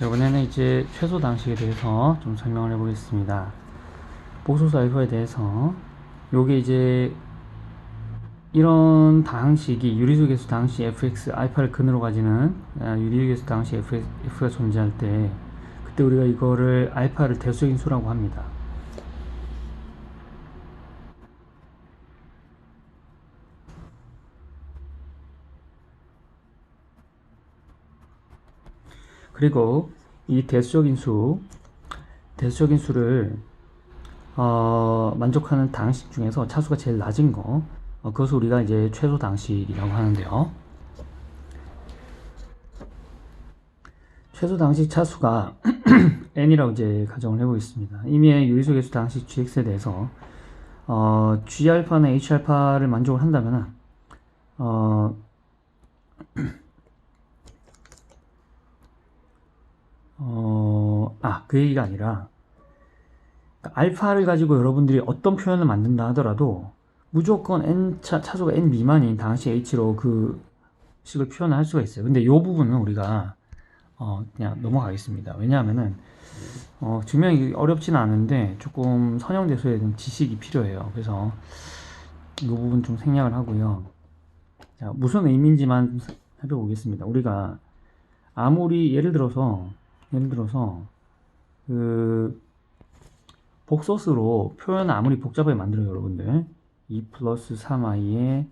이번에는 이제 최소 당식에 대해서 좀 설명을 해보겠습니다. 복소수 알파에 대해서 요게 이제 이런 당식이 유리수계수 당식 fx 알파를 근으로 가지는 유리수계수 당식 f가 존재할 때 그때 우리가 이거를 알파를 대수적인 수라고 합니다. 그리고 이 대수적인 수를 만족하는 당식 중에서 차수가 제일 낮은 거, 그것을 우리가 이제 최소 당식이라고 하는데요. 최소 당식 차수가 n이라고 이제 가정을 해보겠습니다. 이미 유리수 계수 당식 gx에 대해서 g알파나 h알파를 만족을 한다면은 그 얘기가 아니라 그러니까 알파를 가지고 여러분들이 어떤 표현을 만든다 하더라도 무조건 차수가 n 미만인 당식 h로 그 식을 표현을 할 수가 있어요. 근데 이 부분은 우리가 그냥 넘어가겠습니다. 왜냐하면은 증명이 어렵지는 않은데 조금 선형대소에 대한 지식이 필요해요. 그래서 이 부분 좀 생략을 하고요. 자, 무슨 의미인지만 살펴보겠습니다. 우리가 아무리 예를 들어서 그 복소수로 표현을 아무리 복잡하게 만들어요, 여러분들. 2 플러스 3i에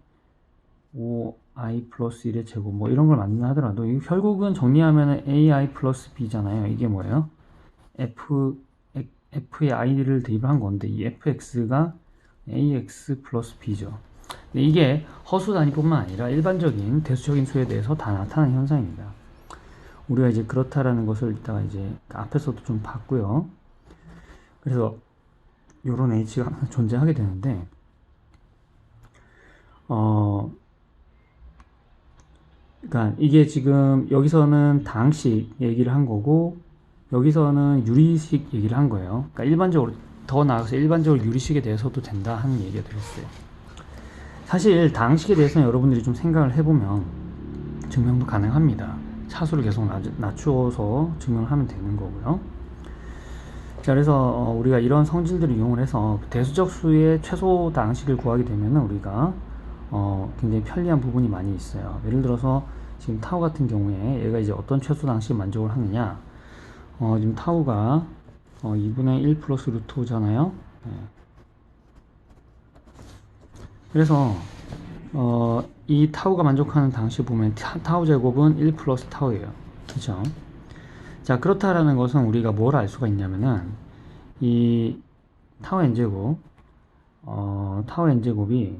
5i 플러스 1의 제곱 뭐 이런 걸 만든다 하더라도 이거 결국은 정리하면 ai 플러스 b잖아요. 이게 뭐예요? f의 i를 대입을 한 건데 이 fx가 ax 플러스 b죠. 근데 이게 허수 단위뿐만 아니라 일반적인 대수적인 수에 대해서 다 나타나는 현상입니다. 우리가 이제 그렇다라는 것을 이따가 이제 앞에서도 좀 봤고요. 그래서 이런 h가 항상 존재하게 되는데 그러니까 이게 지금 여기서는 당식 얘기를 한 거고 여기서는 유리식 얘기를 한 거예요. 그러니까 일반적으로 더 나아가서 일반적으로 유리식에 대해서도 된다 하는 얘기가 되겠어요. 사실 당식에 대해서는 여러분들이 좀 생각을 해보면 증명도 가능합니다. 차수를 계속 낮추어서 증명을 하면 되는 거고요. 자, 그래서 우리가 이런 성질들을 이용을 해서 대수적 수의 최소 당식을 구하게 되면 우리가 굉장히 편리한 부분이 많이 있어요. 예를 들어서 지금 타우 같은 경우에 얘가 이제 어떤 최소 당식에 만족을 하느냐, 지금 타우가 2분의 1 플러스 루트 5잖아요. 네. 그래서 이 타우가 만족하는 당식 보면 타우 제곱은 1 플러스 타우예요. 그렇죠? 자, 그렇다라는 것은 우리가 뭘 알 수가 있냐면은 이 타우 n제곱 타우 n제곱이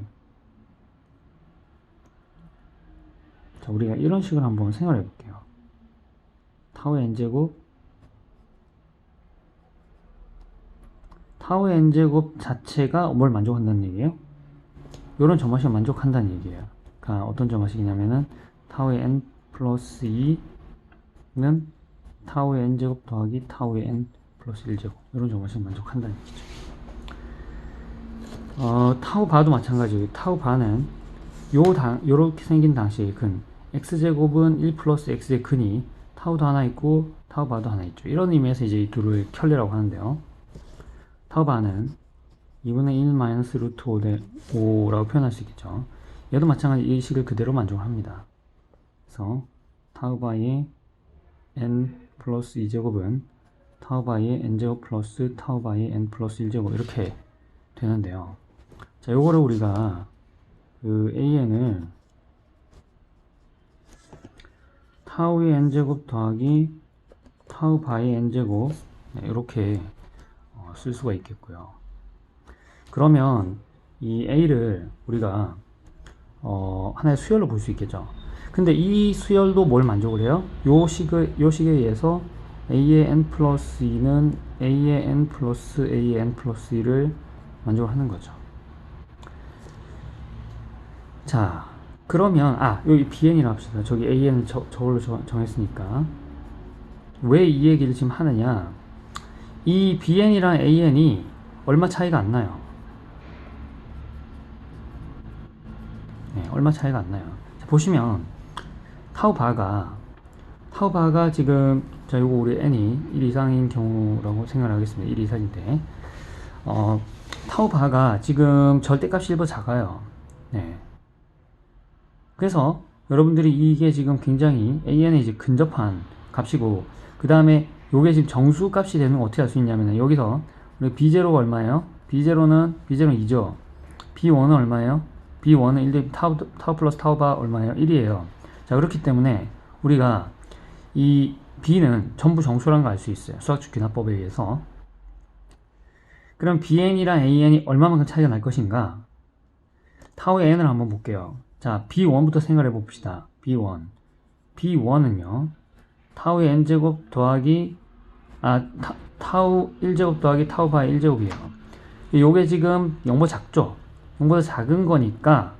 자, 우리가 이런 식으로 한번 생각해 볼게요. 타우 n제곱 자체가 뭘 만족한다는 얘기예요? 이런 점화식을 만족한다는 얘기예요. 그러니까 어떤 점화식이냐면은 타우의 n 플러스 2는 타우의 n제곱 더하기 타우의 n 플러스 1제곱 이런 점화식을 만족한다는 얘기죠. 타우 바도 마찬가지고 타우 바는 요렇게 생긴 당식의 근 x제곱은 1 플러스 x의 근이 타우도 하나 있고 타우 바도 하나 있죠. 이런 의미에서 이제 이 둘을 켤레라고 하는데요. 타우 바는 2분의 1 마이너스 루트 5라고 표현할 수 있겠죠. 얘도 마찬가지 이 식을 그대로 만족합니다. 그래서 타우 바의 n 플러스 2제곱은 타우 바의 n제곱 플러스 타우 바의 n 플러스 1제곱 이렇게 되는데요. 자, 요거를 우리가 그 an을 타우의 n제곱 더하기 타우 바의 n제곱 이렇게 쓸 수가 있겠고요. 그러면 이 a를 우리가 하나의 수열로 볼 수 있겠죠. 근데 이 수열도 뭘 만족을 해요? 요 식에 의해서 a의 n 플러스 2는 a의 n 플러스 a의 n 플러스 2를 만족을 하는 거죠. 자, 그러면 여기 bn이라 합시다. 저기 an을 저걸로 정했으니까 왜 이 얘기를 지금 하느냐, 이 bn이랑 an이 얼마 차이가 안 나요. 네, 얼마 차이가 안 나요. 자, 보시면 타우 바가 지금 자, 요거 우리 n이 1 이상인 경우라고 생각을 하겠습니다. 1 이상인데, 타우 바가 지금 절대값이 1보다 작아요. 네. 그래서 여러분들이 이게 지금 굉장히 an에 이제 근접한 값이고, 그 다음에 요게 지금 정수 값이 되는 거 어떻게 할 수 있냐면, 여기서 우리 b0가 얼마예요? b0는 2죠. b1은 얼마예요? b1은 1 타우 플러스 타우 바 얼마예요? 1이에요. 자, 그렇기 때문에 우리가 이 b는 전부 정수라는 걸 알 수 있어요. 수학적 귀납법에 의해서. 그럼 bn이랑 an이 얼마만큼 차이가 날 것인가? 타우의 n을 한번 볼게요. 자, b1부터 생각해 봅시다. b1은요, 타우의 n제곱 더하기, 타우 1제곱 더하기 타우 바의 1제곱이에요. 요게 지금 0보다 작죠? 0보다 작은 거니까,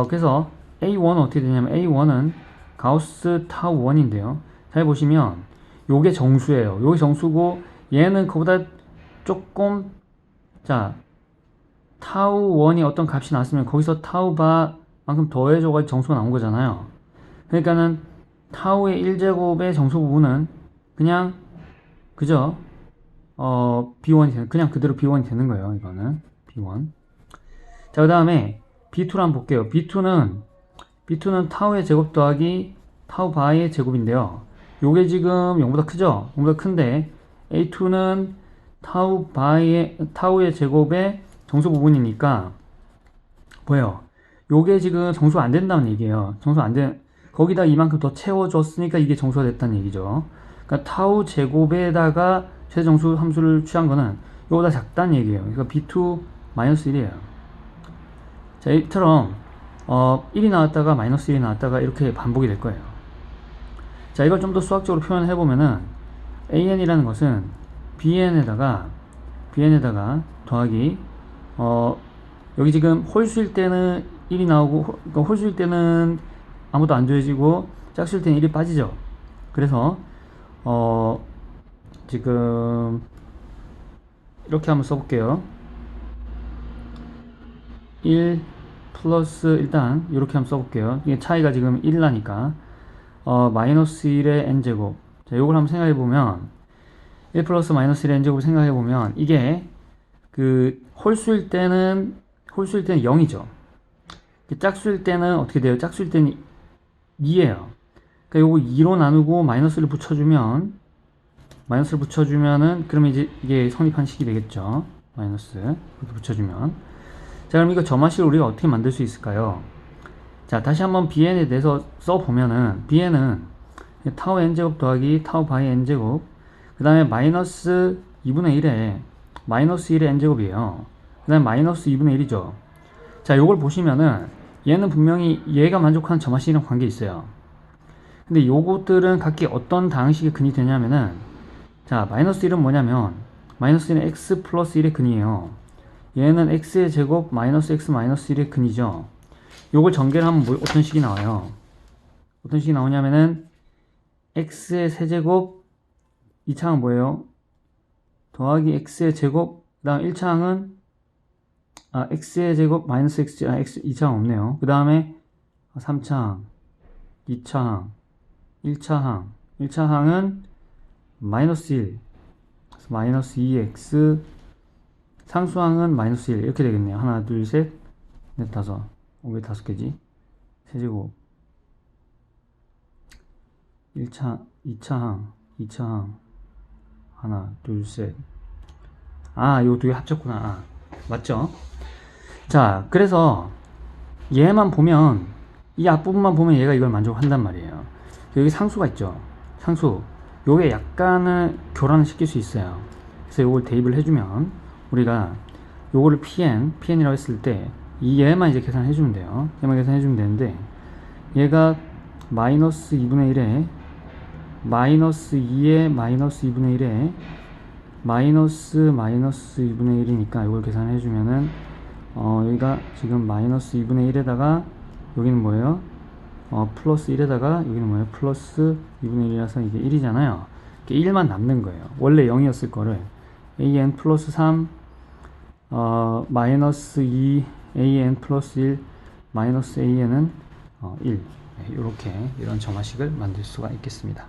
그래서 A1은 어떻게 되냐면, A1은 가우스 타우 1인데요. 잘 보시면, 요게 정수예요. 요게 정수고, 얘는 그보다 조금, 자, 타우 1이 어떤 값이 나왔으면, 거기서 타우 바만큼 더해줘가지고 정수가 나온 거잖아요. 그러니까는, 타우의 1제곱의 정수 부분은, 그냥, 그죠? B1이 되는, 그냥 그대로 B1이 되는 거예요. 이거는 B1. 자, 그 다음에 B2를 한번 볼게요. B2는 타우의 제곱 더하기 타우 바의 제곱인데요. 요게 지금 0보다 크죠? 0보다 큰데 A2는 타우의 제곱의 정수 부분이니까 뭐예요? 요게 지금 정수가 안 된다는 얘기예요. 거기다 이만큼 더 채워줬으니까 이게 정수가 됐다는 얘기죠. 그러니까 타우 제곱에다가 최정수 함수를 취한 거는 이거보다 작다는 얘기예요. 그러니까 B2 마이너스 1이에요. 자, 이처럼 1이 나왔다가 마이너스 1이 나왔다가 이렇게 반복이 될 거예요. 자, 이걸 좀 더 수학적으로 표현해 보면은 an이라는 것은 bn에다가 더하기 여기 지금 홀수일 때는 1이 나오고, 그러니까 홀수일 때는 아무도 안 더해지고 짝수일 때는 1이 빠지죠. 그래서 지금 이렇게 한번 써볼게요. 1 플러스, 일단 이렇게 한번 써볼게요. 이게 차이가 지금 1 나니까 마이너스 1의 n제곱. 자, 요걸 한번 생각해보면 1 플러스 마이너스 1의 n제곱 생각해보면 이게 그 홀수일 때는 0이죠. 짝수일 때는 어떻게 돼요? 짝수일 때는 2예요. 그러니까 요거 2로 나누고 마이너스를 붙여주면은 그러면 이제 이게 성립한 식이 되겠죠. 마이너스 이렇게 붙여주면. 자, 그럼 이거 점화식을 우리가 어떻게 만들 수 있을까요? 자, 다시 한번 bn에 대해서 써보면은 bn은 타우 n제곱 더하기 타우 바이 n제곱, 그 다음에 마이너스 2분의 1에 마이너스 1의 n제곱이에요. 그 다음에 마이너스 2분의 1이죠. 자, 요걸 보시면은 얘는 분명히 얘가 만족하는 점화식이랑 관계 있어요. 근데 요것들은 각기 어떤 다항식의 근이 되냐면은, 자, 마이너스 1은 뭐냐면 마이너스 1은 x 플러스 1의 근이에요. 얘는 x의 제곱 마이너스 x 마이너스 1의 근이죠. 요걸 전개를 하면 어떤 식이 나와요? 어떤 식이 나오냐면은 x의 세제곱, 2차항은 뭐예요? 더하기 x의 제곱, 그 다음 1차항은 x의 제곱 마이너스 x, 2차항 없네요. 그 다음에 3차항, 2차항, 1차항은 마이너스 1, 마이너스 2x, 상수항은 마이너스 1, 이렇게 되겠네요. 하나, 둘, 셋, 넷, 다섯. 왜 5개지? 세제곱. 1차, 2차항. 하나, 둘, 셋. 요 두 개 합쳤구나. 맞죠? 자, 그래서 얘만 보면, 이 앞부분만 보면 얘가 이걸 만족한단 말이에요. 여기 상수가 있죠. 상수. 요게 약간은 교란을 시킬 수 있어요. 그래서 요걸 대입을 해주면 우리가 요거를 pn이라고 했을 때 이 얘만 이제 계산해주면 돼요. 얘만 계산해주면 되는데, 얘가 마이너스 2분의 1에 마이너스 2에 마이너스 2분의 1에 마이너스 2분의 1이니까 이걸 계산해주면은 여기가 지금 마이너스 2분의 1에다가 여기는 뭐예요? 플러스 1에다가 여기는 뭐예요? 플러스 2분의 1이라서 이게 1이잖아요. 이게 1만 남는 거예요. 원래 0이었을 거를 an 플러스 3 마이너스 2 an 플러스 1 마이너스 an은 1, 이렇게 이런 점화식을 만들 수가 있겠습니다.